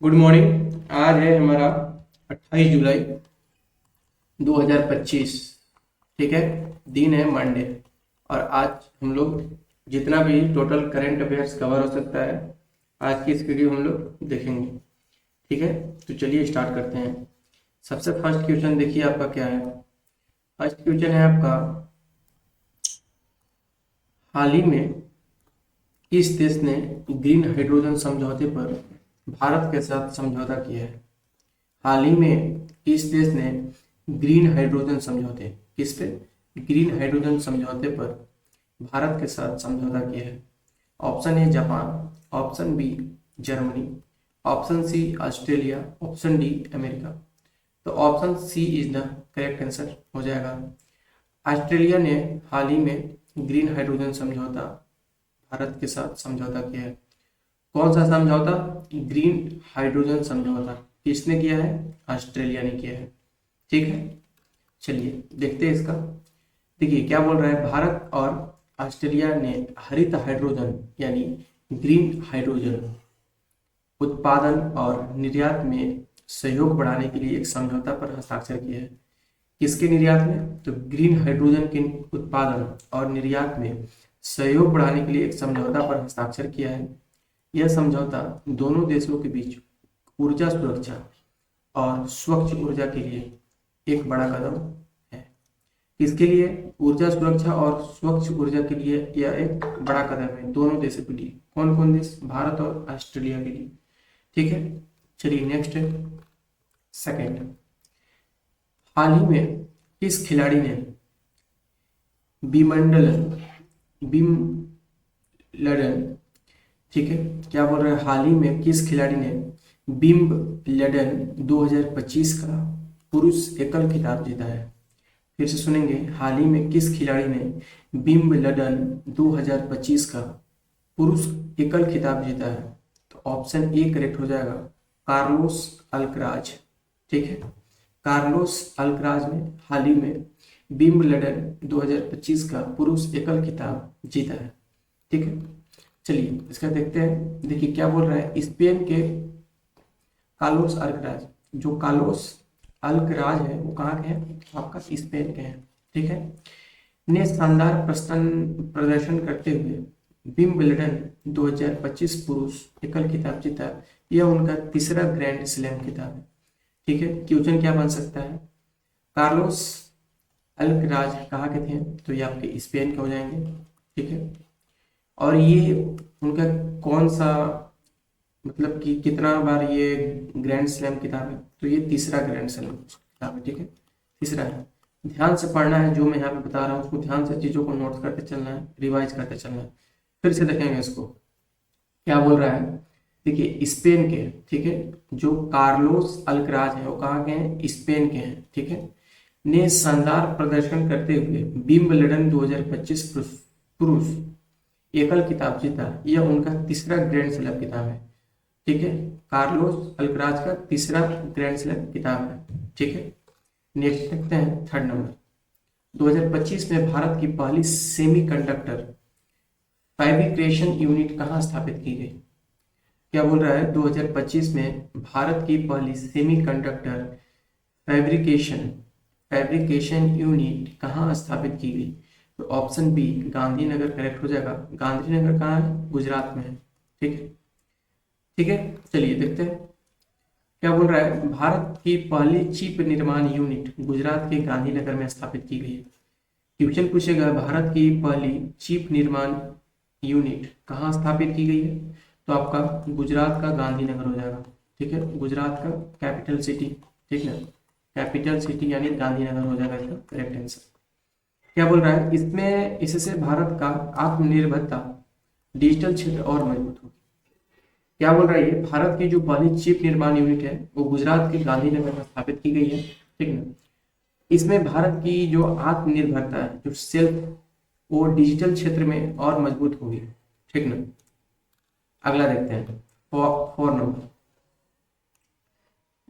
Good morning. आज है हमारा 28 जुलाई 2025। ठीक है। दिन है मंडे। और आज हम लोग जितना भी टोटल करंट अफेयर्स कवर हो सकता है आज की इस वीडियो हम लोग देखेंगे। ठीक है, तो चलिए स्टार्ट करते हैं। सबसे फर्स्ट क्वेश्चन देखिए आपका क्या है। फर्स्ट क्वेश्चन है आपका, हाल ही में किस देश ने ग्रीन हाइड्रोजन समझौते पर भारत के साथ समझौता किया है। हाल ही में किस देश ने ग्रीन हाइड्रोजन समझौते किस पे ग्रीन हाइड्रोजन समझौते पर भारत के साथ समझौता किया है। Option A Japan, option B Germany, option C Australia, option D America. तो option C is the correct answer हो जाएगा। ऑस्ट्रेलिया ने हाल ही में ग्रीन हाइड्रोजन समझौता भारत के साथ समझौता किया है। कौन सा समझौता? ग्रीन हाइड्रोजन समझौता। किसने किया है? ऑस्ट्रेलिया ने किया है। ठीक है, चलिए देखते हैं इसका। देखिए क्या बोल रहा है, भारत और ऑस्ट्रेलिया ने हरित हाइड्रोजन यानी ग्रीन हाइड्रोजन उत्पादन और निर्यात में सहयोग बढ़ाने के लिए एक समझौता पर हस्ताक्षर किया है। किसके निर्यात में? तो ग्रीन हाइड्रोजन के उत्पादन और निर्यात में सहयोग बढ़ाने के लिए एक समझौता पर हस्ताक्षर किया है। यह समझौता दोनों देशों के बीच ऊर्जा सुरक्षा और स्वच्छ ऊर्जा के लिए एक बड़ा कदम है। किसके लिए? ऊर्जा सुरक्षा और स्वच्छ ऊर्जा के लिए यह एक बड़ा कदम है दोनों देशों के लिए। कौन कौन देश? भारत और ऑस्ट्रेलिया के लिए। ठीक है, चलिए नेक्स्ट है सेकंड। हाल ही में किस खिलाड़ी ने विंबलडन, ठीक है, क्या बोल रहा है, हाल ही में किस खिलाड़ी ने विंबलडन 2025 का पुरुष एकल खिताब जीता है। फिर से सुनेंगे, हाल ही में किस खिलाड़ी ने विंबलडन 2025 का पुरुष एकल खिताब जीता है। तो ऑप्शन ए करेक्ट हो जाएगा, कार्लोस अल्कराज। ठीक है, कार्लोस अल्कराज ने हाल ही में विंबलडन 2025 का पुरुष एकल खिताब जीता है। ठीक है, चलिए इसका देखते हैं। देखिए क्या बोल रहा है, स्पेन के कार्लोस अल्कराज, जो कार्लोस अल्कराज है वो कहाँ के हैं? आपका स्पेन के हैं। ठीक है, ने शानदार प्रदर्शन करते हुए विंबलडन 2025 पुरुष एकल खिताब जीता। यह उनका तीसरा ग्रैंड स्लैम खिताब है। ठीक है, क्वेश्चन क्या बन सकता है, कार्लोस अल्कराज कहाँ के थे? तो ये आपके स्पेन के हो जाएंगे। ठीक है, और ये उनका कौन सा, मतलब कि कितना बार ये ग्रैंड स्लैम किताब है? तो ये तीसरा ग्रैंड स्लैम किताब है। ठीक है, तीसरा है। ध्यान से पढ़ना है, जो मैं यहाँ पे बता रहा हूँ उसको ध्यान से चीज़ों को नोट करते चलना है, रिवाइज करते चलना है। फिर से देखेंगे इसको क्या बोल रहा है। देखिए स्पेन के, ठीक है, जो कार्लोस अल्कराज है वो कहाँ के हैं? स्पेन के हैं। ठीक है, ने शानदार प्रदर्शन करते हुए विंबलडन 2025 पुरुष एकल खिताब जीता। यह उनका तीसरा ग्रैंड स्लैम किताब है। ठीक है, कार्लोस अल्कराज का तीसरा ग्रैंड स्लैम किताब है। ठीक है, नेक्स्ट देखते हैं थर्ड नंबर। 2025 में भारत की पहली सेमीकंडक्टर फैब्रिकेशन यूनिट कहाँ स्थापित की गई। क्या बोल रहा है, 2025 में भारत की पहली सेमीकंडक्टर फैब्रिकेशन फैब्रिकेशन यूनिट कहाँ स्थापित की गई। तो ऑप्शन बी गांधीनगर करेक्ट हो जाएगा। गांधीनगर कहाँ है? गुजरात में है। ठीक है, ठीक है, चलिए देखते हैं क्या बोल रहा है। भारत की पहली चिप निर्माण यूनिट गुजरात के गांधीनगर में स्थापित की गई है। क्वेश्चन पूछेगा, भारत की पहली चिप निर्माण यूनिट कहाँ स्थापित की गई है? तो आपका गुजरात का गांधीनगर हो जाएगा। ठीक है, गुजरात का कैपिटल सिटी, ठीक है, कैपिटल सिटी यानी गांधीनगर हो जाएगा इसका करेक्ट आंसर। क्या बोल रहा है, इसमें इससे भारत का आत्मनिर्भरता डिजिटल क्षेत्र और मजबूत होगी। क्या बोल रहा है, ये भारत की जो पहली चिप निर्माण यूनिट है वो गुजरात के गांधीनगर में स्थापित की गई है। ठीक है, इसमें भारत की जो आत्मनिर्भरता है, जो सेल्फ, वो डिजिटल क्षेत्र में और मजबूत होगी। ठीक ना, अगला देखते हैं फोर नंबर।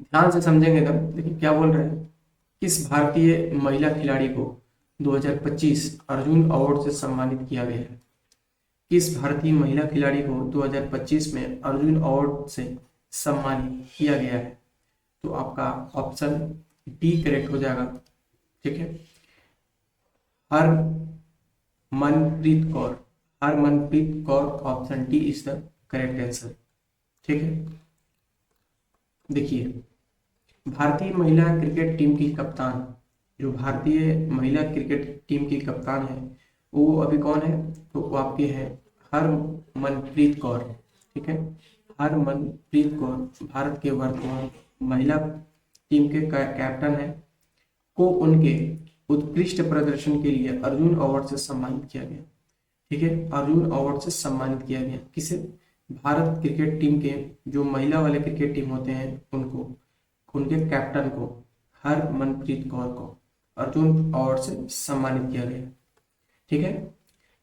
ध्यान से समझेंगे तब। देखिए क्या बोल रहे हैं, किस भारतीय महिला खिलाड़ी को 2025 अर्जुन अवार्ड से सम्मानित किया गया है। किस भारतीय महिला खिलाड़ी को 2025 में अर्जुन अवार्ड से सम्मानित किया गया है। तो आपका ऑप्शन डी करेक्ट हो जाएगा। ठीक है, Harmanpreet Kaur, Harmanpreet Kaur, option D is the correct answer. ठीक है, देखिए भारतीय महिला क्रिकेट टीम की कप्तान, जो भारतीय महिला क्रिकेट टीम की कप्तान है वो अभी कौन है, तो वो आपके है हरमनप्रीत कौर। ठीक है, हरमनप्रीत कौर भारत के वर्तमान महिला टीम के कैप्टन है, को उनके उत्कृष्ट प्रदर्शन के लिए अर्जुन अवार्ड से सम्मानित किया गया। ठीक है, अर्जुन अवार्ड से सम्मानित किया गया किसे, भारत क्रिकेट टीम के जो महिला वाले क्रिकेट टीम होते हैं उनको, उनके कैप्टन को, हरमनप्रीत कौर को अर्जुन अवार्ड से सम्मानित किया गया। ठीक है,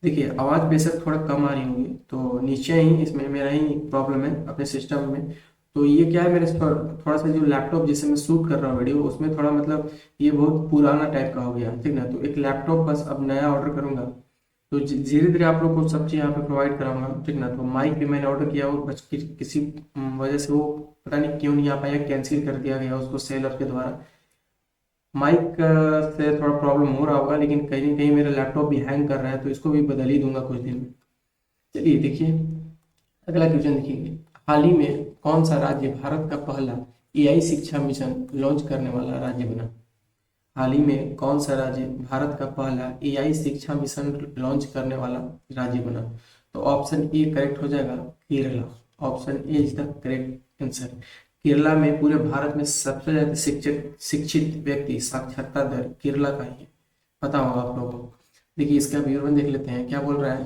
देखिए आवाज़ बेशक थोड़ा कम आ रही होगी, तो नीचे ही इसमें मेरा ही प्रॉब्लम है अपने सिस्टम में। तो ये क्या है, मेरे थोड़ा सा जो लैपटॉप जिससे मैं शूट कर रहा हूँ वीडियो, उसमें थोड़ा मतलब ये बहुत पुराना टाइप का हो गया, ठीक ना। तो एक लैपटॉप बस अब नया ऑर्डर करूंगा, तो धीरे धीरे आप लोग को सब चीज़ यहाँ पे प्रोवाइड कराऊंगा, ठीक ना। तो माइक भी मैंने ऑर्डर किया, वो बस किसी वजह से वो पता नहीं क्यों नहीं आ पाया, कैंसिल कर दिया गया उसको सेलर के द्वारा। माइक से थोड़ा प्रॉब्लम हो रहा होगा, लेकिन कहीं ना कहीं मेरा लैपटॉप भी हैंग कर रहा है, तो इसको भी बदल ही दूंगा कुछ दिन में। चलिए देखिए अगला क्वेश्चन देखिए, हाल ही में कौन सा राज्य भारत का पहला एआई शिक्षा मिशन लॉन्च करने वाला राज्य बना। हाल ही में कौन सा राज्य भारत का पहला एआई शिक्षा मिशन लॉन्च करने वाला राज्य बना, तो ऑप्शन ए करेक्ट हो जाएगा, Kerala. Option A is the correct answer. Kerala में पूरे भारत में सबसे ज्यादा शिक्षित व्यक्ति साक्षरता दर केरला का ही है, पता होगा आप लोगों को। देखिए इसका विवरण देख लेते हैं, क्या बोल रहा है,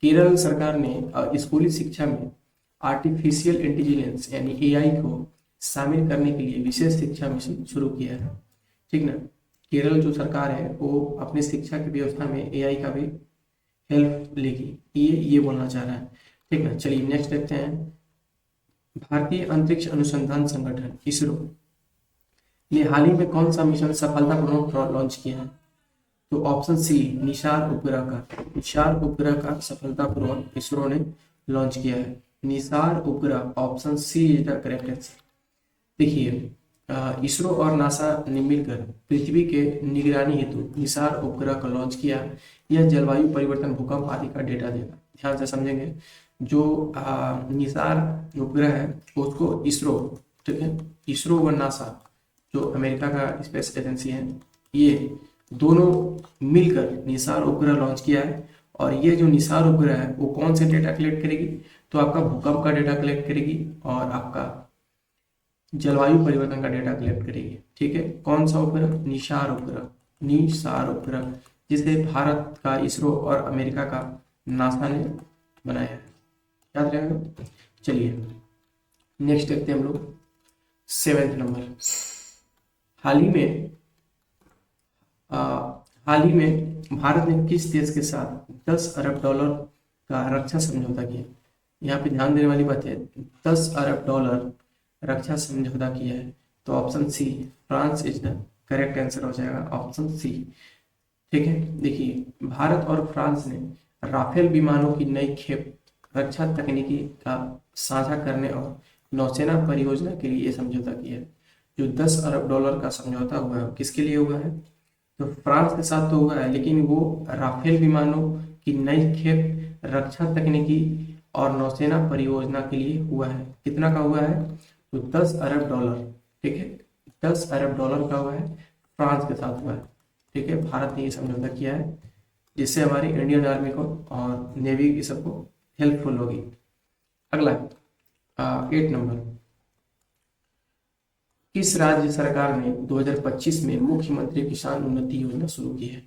केरल सरकार ने स्कूली शिक्षा में आर्टिफिशियल इंटेलिजेंस यानी एआई को शामिल करने के लिए विशेष शिक्षा मिशन शुरू किया है। ठीक ना, केरल जो सरकार है वो अपने शिक्षा की व्यवस्था में एआई का भी हेल्प लेगी, ये बोलना चाह रहा है। ठीक ना, चलिए नेक्स्ट देखते हैं, भारतीय अंतरिक्ष अनुसंधान संगठन इसरो ने हाल ही में कौन सा मिशन सफलतापूर्वक लॉन्च किया है, तो ऑप्शन सी निशार उपग्रह का, निशार उपग्रह का सफलतापूर्वक इसरो ने लॉन्च किया है, निशार उपग्रह, option C is the correct answer. देखिए इसरो और नासा ने मिलकर पृथ्वी के निगरानी हेतु निसार उपग्रह को लॉन्च किया। यह जलवायु परिवर्तन, भूकंप आदि का डेटा देगा। ध्यान से समझेंगे, जो निसार उपग्रह है उसको इसरो, ठीक है, इसरो व नासा जो अमेरिका का स्पेस एजेंसी है, ये दोनों मिलकर निसार उपग्रह लॉन्च किया है। और ये जो निसार उपग्रह है वो कौन से डेटा कलेक्ट करेगी, तो आपका भूकंप का डेटा कलेक्ट करेगी और आपका जलवायु परिवर्तन का डेटा कलेक्ट करेगी। ठीक है, कौन सा उपग्रह, निशार उपग्रह, निशार उपग्रह, जिसे भारत का इसरो और अमेरिका का नासा ने बनाया है, याद रहेगा। चलिए नेक्स्ट देखते हैं हम लोग 7th नंबर, हाल ही में भारत ने किस देश के साथ 10 अरब डॉलर का रक्षा समझौता किया। यहाँ पे ध्यान देने वाली बात है, 10 अरब डॉलर रक्षा समझौता किया है, तो option C France is the correct answer हो जाएगा, ऑप्शन सी। ठीक है, देखिए भारत और फ्रांस ने राफेल विमानों की नई खेप रक्षा तकनीकी का साझा करने और नौसेना परियोजना के लिए समझौता किया है। जो 10 अरब डॉलर का समझौता हुआ है किसके लिए हुआ है, तो फ्रांस के साथ तो हुआ है, लेकिन वो राफेल विमानों की नई खेप रक्षा तकनीकी और नौसेना परियोजना के लिए हुआ है। कितना का हुआ है, तो 10 अरब डॉलर। ठीक है, 10 अरब डॉलर का हुआ है, फ्रांस के साथ हुआ है। ठीक है, भारत ने ये समझौता किया है, जिससे हमारी इंडियन आर्मी को और नेवी की सबको हेल्पफुल होगी। अगला 8 नंबर, किस राज्य सरकार ने 2025 में मुख्यमंत्री किसान उन्नति योजना शुरू की है।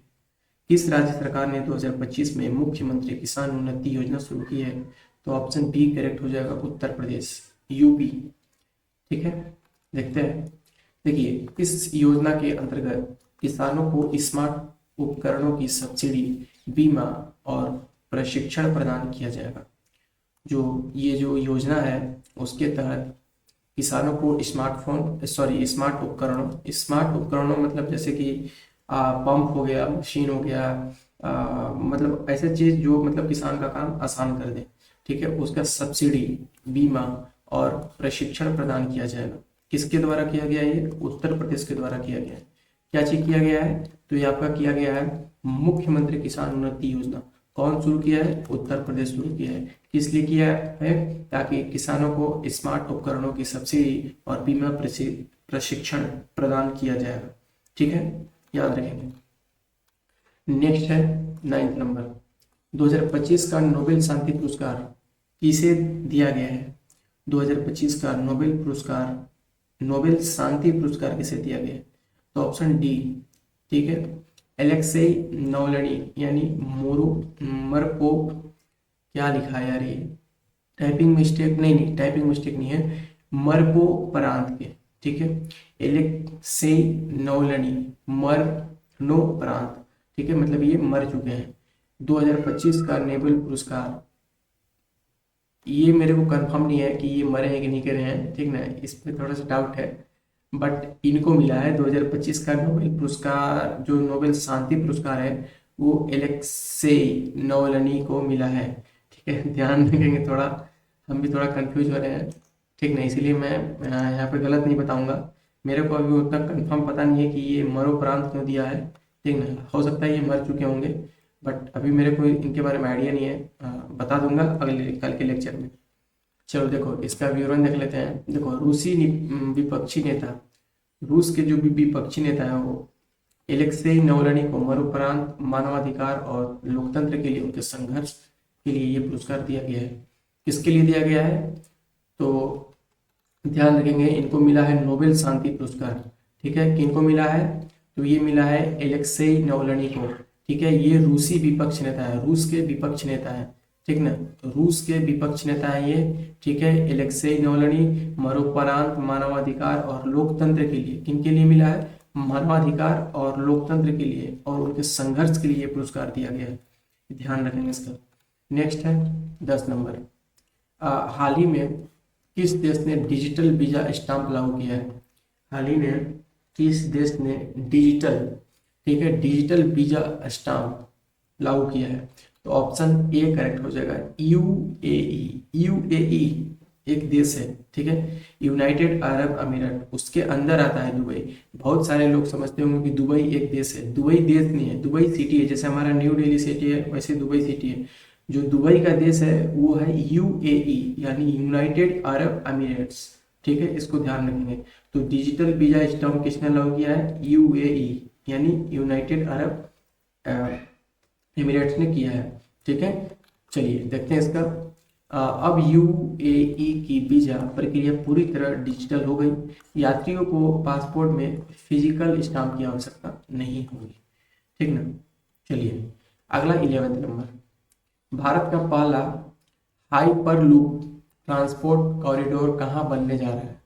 किस राज्य सरकार ने 2025 में मुख्यमंत्री किसान उन्नति योजना शुरू की है, तो ऑप्शन बी करेक्ट हो जाएगा, उत्तर प्रदेश, यूपी। ठीक है, देखते हैं, देखिए इस योजना के अंतर्गत किसानों को स्मार्ट उपकरणों की सब्सिडी, बीमा और प्रशिक्षण प्रदान किया जाएगा। जो ये जो योजना है उसके तहत किसानों को स्मार्ट उपकरणों मतलब जैसे कि पंप हो गया, मशीन हो गया, मतलब ऐसे चीज जो मतलब किसान का काम आसान कर दे। ठीक है, उसका सब्सिडी, बीमा और प्रशिक्षण प्रदान किया जाएगा। किसके द्वारा किया गया है? ये उत्तर प्रदेश के द्वारा किया गया है। क्या चीज किया गया है? तो ये आपका किया गया है मुख्यमंत्री किसान उन्नति योजना। कौन शुरू किया है? उत्तर प्रदेश शुरू किया है। किस लिए किया है? ताकि किसानों को स्मार्ट उपकरणों की सब्सिडी और बीमा प्रशिक्षण प्रदान किया जाएगा। ठीक है, याद रखेंगे। नेक्स्ट है 9th नंबर, 2025 का नोबेल शांति पुरस्कार किसे दिया गया है? 2025 का नोबेल शांति पुरस्कार किसे दिया गया है? तो ऑप्शन डी, ठीक है, एलेक्सेई नावलनी यानी मोरू मरकोव। क्या लिखा है यार ये? टाइपिंग मिस्टेक नहीं, टाइपिंग मिस्टेक नहीं है, मरको प्रांत के, ठीक है, एलेक्सेई नावलनी मरनो प्रांत, ठीक है, मतलब ये मर चुके हैं। 2025 का नोबेल पुरस्कार, ये मेरे को कंफर्म नहीं है कि ये मरे हैं कि नहीं करे हैं, ठीक ना, इसमें थोड़ा सा डाउट है, बट इनको मिला है 2025 का नोबेल पुरस्कार। जो नोबेल शांति पुरस्कार है वो एलेक्सेई नावलनी को मिला है। ठीक है, ध्यान रखेंगे, थोड़ा हम भी थोड़ा कंफ्यूज हो रहे हैं, ठीक ना, इसीलिए मैं यहाँ पे गलत नहीं बताऊंगा। मेरे को अभी उतना कंफर्म पता नहीं है कि ये मरणोपरांत क्यों दिया है, ठीक ना, हो सकता है ये मर चुके होंगे, बट अभी मेरे को इनके बारे में आइडिया नहीं है, बता दूंगा अगले कल के लेक्चर में। चलो देखो इसका विवरण देख लेते हैं। देखो विपक्षी नेता, रूस के जो भी विपक्षी नेता है वो एलेक्सेई नावलनी को मरणोपरांत मानवाधिकार और लोकतंत्र के लिए उनके संघर्ष के लिए ये पुरस्कार दिया गया है। किसके लिए दिया गया है? तो ध्यान रखेंगे, इनको मिला है नोबेल शांति पुरस्कार। ठीक है, किनको मिला है? तो ये मिला है एलेक्सेई नावलनी को। ठीक है, ये रूसी विपक्ष नेता है, रूस के विपक्ष नेता है, ठीक ना, रूस के विपक्ष नेता है ये। ठीक है, एलेक्सेई नावलनी मरणोपरांत मानवाधिकार और लोकतंत्र के लिए, किन के लिए मिला है? मानवाधिकार और लोकतंत्र के लिए और उनके संघर्ष के लिए ये पुरस्कार दिया गया है, ध्यान रखेंगे इसका। नेक्स्ट है 10 नंबर, हाल ही में किस देश ने डिजिटल वीजा स्टाम्प लागू किया है? हाल ही में किस देश ने डिजिटल, ठीक है, डिजिटल वीजा स्टाम्प लागू किया है? तो ऑप्शन ए करेक्ट हो जाएगा, यूएई। यूएई एक देश है, ठीक है, यूनाइटेड अरब अमीरात, उसके अंदर आता है दुबई। बहुत सारे लोग समझते होंगे कि दुबई एक देश है, दुबई देश नहीं है, दुबई सिटी है, जैसे हमारा न्यू दिल्ली सिटी है वैसे दुबई सिटी है। जो दुबई का देश है वो है यूएई यानी यूनाइटेड अरब अमीराट्स। ठीक है, इसको ध्यान रखेंगे। तो डिजिटल वीजा स्टाम्प किसने लागू किया है? यूएई यानी यूनाइटेड अरब एमिरेट्स ने किया है। ठीक है, चलिए देखते हैं इसका। अब यूएई की वीजा प्रक्रिया पूरी तरह डिजिटल हो गई, यात्रियों को पासपोर्ट में फिजिकल स्टाम्प की आवश्यकता नहीं होगी। ठीक ना, चलिए अगला 11वें नंबर, भारत का पहला हाइपरलूप ट्रांसपोर्ट कॉरिडोर कहाँ बनने जा रहा है?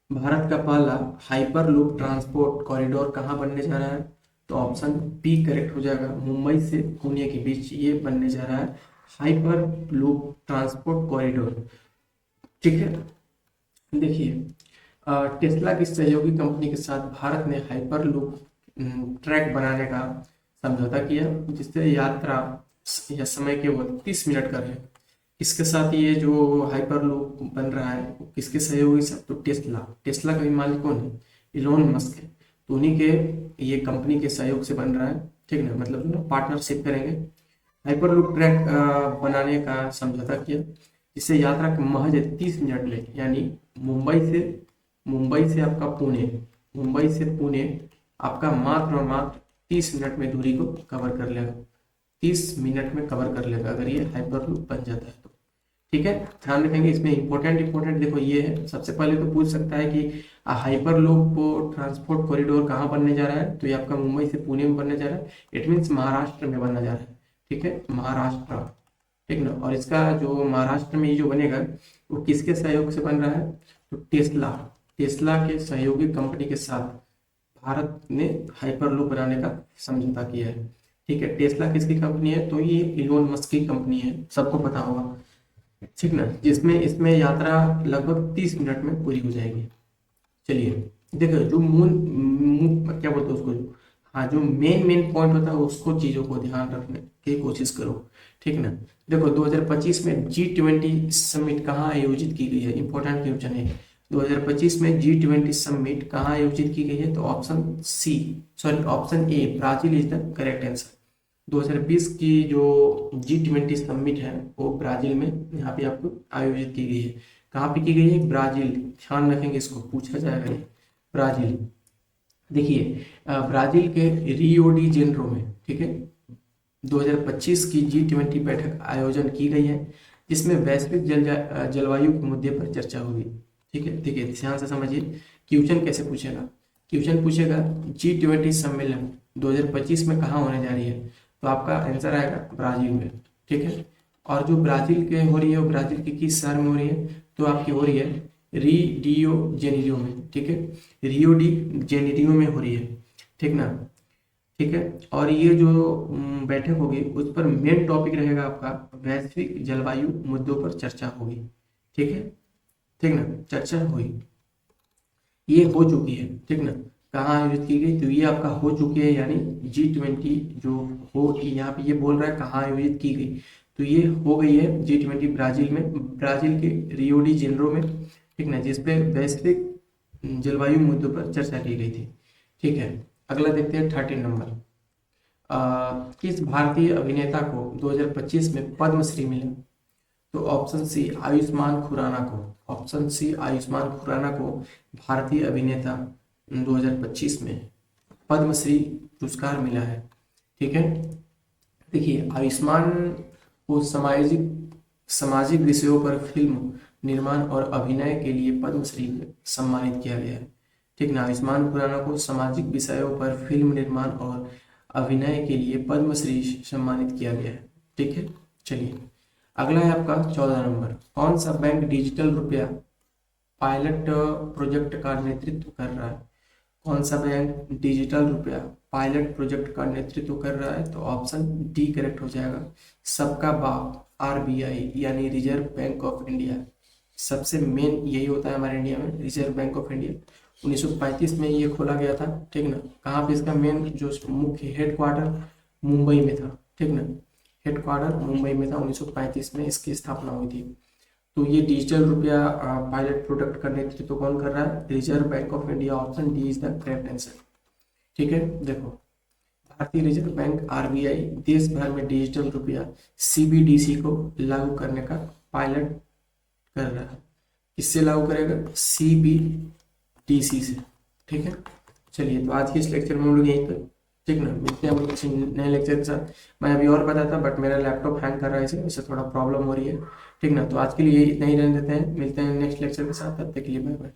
भारत का पहला हाइपरलूप ट्रांसपोर्ट कॉरिडोर कहाँ बनने जा रहा है? तो ऑप्शन बी करेक्ट हो जाएगा, मुंबई से पुणे के बीच ये बनने जा रहा है हाइपरलूप ट्रांसपोर्ट कॉरिडोर। ठीक है, देखिए टेस्ला की सहयोगी कंपनी के साथ भारत ने हाइपरलूप ट्रैक बनाने का समझौता किया, जिससे यात्रा या समय केवल 30 मिनट का रहे। इसके साथ ये जो हाइपरलूप बन रहा है वो किसके सहयोगी से? तो टेस्ला का भी मालिक कौन है? इलोन मस्क है, तो उन्हीं के ये कंपनी के सहयोग से बन रहा है। ठीक ना, मतलब दोनों पार्टनरशिप करेंगे, हाइपरलूप ट्रैक बनाने का समझौता किया, जिससे यात्रा महज 30 मिनट ले, यानी मुंबई से आपका पुणे, मुंबई से पुणे आपका मात्र और मात्र 30 मिनट में दूरी को कवर कर लेगा, 30 मिनट में कवर कर लेगा अगर ये हाइपरलूप बन जाता है तो। ठीक है, ध्यान रखेंगे। इसमें इंपॉर्टेंट देखो ये है, सबसे पहले तो पूछ सकता है कि हाइपरलूप ट्रांसपोर्ट कॉरिडोर कहाँ बनने जा रहा है? तो ये आपका मुंबई से पुणे में बनने जा रहा है, इट मीन्स महाराष्ट्र में बनने जा रहा है। ठीक है, महाराष्ट्र, ठीक ना, और इसका जो महाराष्ट्र में ये जो बनेगा वो किसके सहयोग से बन रहा है? तो टेस्ला के सहयोगी कंपनी के साथ भारत ने हाइपरलूप बनाने का समझौता किया है। ठीक है, टेस्ला किसकी कंपनी है? तो ये इलोन मस्क की कंपनी है, सबको पता होगा, ठीक ना, जिसमें इसमें यात्रा लगभग 30 मिनट में पूरी हो जाएगी। चलिए देखो, जो मून क्या बोलते हैं उसको, हाँ, जो मेन मेन पॉइंट होता है उसको, चीजों को ध्यान रखने की कोशिश करो, ठीक ना। देखो 2025 में G20 समिट कहाँ आयोजित की गई है, इंपॉर्टेंट क्वेश्चन है। 2025 में G20 समिट कहाँ आयोजित की गई है, तो option A Brazil is the correct answer. 2020 की जो G20 समिट है वो ब्राजील में यहाँ पे आपको आयोजित की गई है। कहाँ पे की गई है, ब्राजील, ध्यान रखेंगे, इसको पूछा जाएगा ये, ब्राजील। देखिए ब्राजील के रियो डी जेनेरो में, ठीक है, 2025 की G20 बैठक आयोजन की गई है, जिसमें वैश्विक जलवायु के मुद्दे पर चर्चा होगी, ठीक है। देखिए ध्यान से समझिए, क्वेश्चन कैसे पूछेगा, क्वेश्चन पूछेगा G20 सम्मेलन 2025 में कहाँ होने जा रही है, तो आपका आंसर आएगा ब्राजील में, ठीक है। और जो ब्राजील के हो रही है वो ब्राजील के किस शहर में हो रही है, तो आपकी हो रही है रियो जेनेरियो में, ठीक है, रियो डी जेनेरियो में हो रही है, ठीक ना, ठीक है। और ये जो बैठक होगी उस पर मेन टॉपिक रहेगा आपका वैश्विक जलवायु मुद्दों पर चर्चा होगी, ठीक है, ठीक ना, चर्चा हुई, ये हो चुकी है, ठीक ना। कहाँ आयोजित की गई, तो ये आपका हो चुकी है, यानी G20 जो हो, यहाँ पे ये बोल रहा है कहाँ आयोजित की गई, तो ये हो गई है G20 ब्राजील में, ब्राजील के रियो डी जेनेरो में, ठीक ना, जिसपे वैश्विक जलवायु मुद्दों पर चर्चा की गई थी, ठीक है। अगला देखते हैं 13 नंबर। किस भारतीय अभिनेता को 2025 में पद्मश्री मिला, तो ऑप्शन सी आयुष्मान खुराना को, ऑप्शन सी आयुष्मान खुराना को भारतीय अभिनेता 2025 में पद्मश्री पुरस्कार मिला है, ठीक है। देखिए आयुष्मान को सामाजिक विषयों पर फिल्म निर्माण और अभिनय के लिए पद्मश्री से सम्मानित किया गया है, ठीक ना। आयुष्मान खुराना को सामाजिक विषयों पर फिल्म निर्माण और अभिनय के लिए पद्मश्री सम्मानित किया गया है, ठीक है। चलिए अगला है आपका 14 नंबर। कौन सा बैंक डिजिटल रुपया पायलट प्रोजेक्ट का नेतृत्व कर रहा है, कौन सा बैंक डिजिटल रुपया पायलट प्रोजेक्ट का नेतृत्व कर रहा है, तो ऑप्शन डी करेक्ट हो जाएगा, सबका बाप RBI यानी रिजर्व बैंक ऑफ इंडिया। सबसे मेन यही होता है हमारे इंडिया में, रिजर्व बैंक ऑफ इंडिया। 1935 में ये खोला गया था, ठीक ना। कहाँ पे इसका मेन जो मुख्य हेडक्वार्टर मुंबई में था, ठीक ना, हेडक्वार्टर मुंबई में था, 1935 में इसकी स्थापना हुई थी। तो ये डिजिटल रुपया पायलट प्रोडक्ट का नेतृत्व कौन कर रहा है, reserve bank of India, option D is the correct answer, ठीक है। देखो भारतीय रिजर्व बैंक RBI देश भर में डिजिटल रुपया CBDC को लागू करने का पायलट कर रहा है, किससे लागू करेगा, CBDC से, ठीक है। चलिए तो आज के इस लेक्चर में हम लोग यहीं तक, ठीक ना, मिलते हैं हम किसी नए लेक्चर के साथ। मैं अभी और बताता बट मेरा लैपटॉप हैंग कर रहा है, इससे थोड़ा प्रॉब्लम हो रही है, ठीक ना। तो आज के लिए इतना ही रहने देते हैं, मिलते हैं नेक्स्ट लेक्चर के साथ, तब तक के लिए बाय बाय।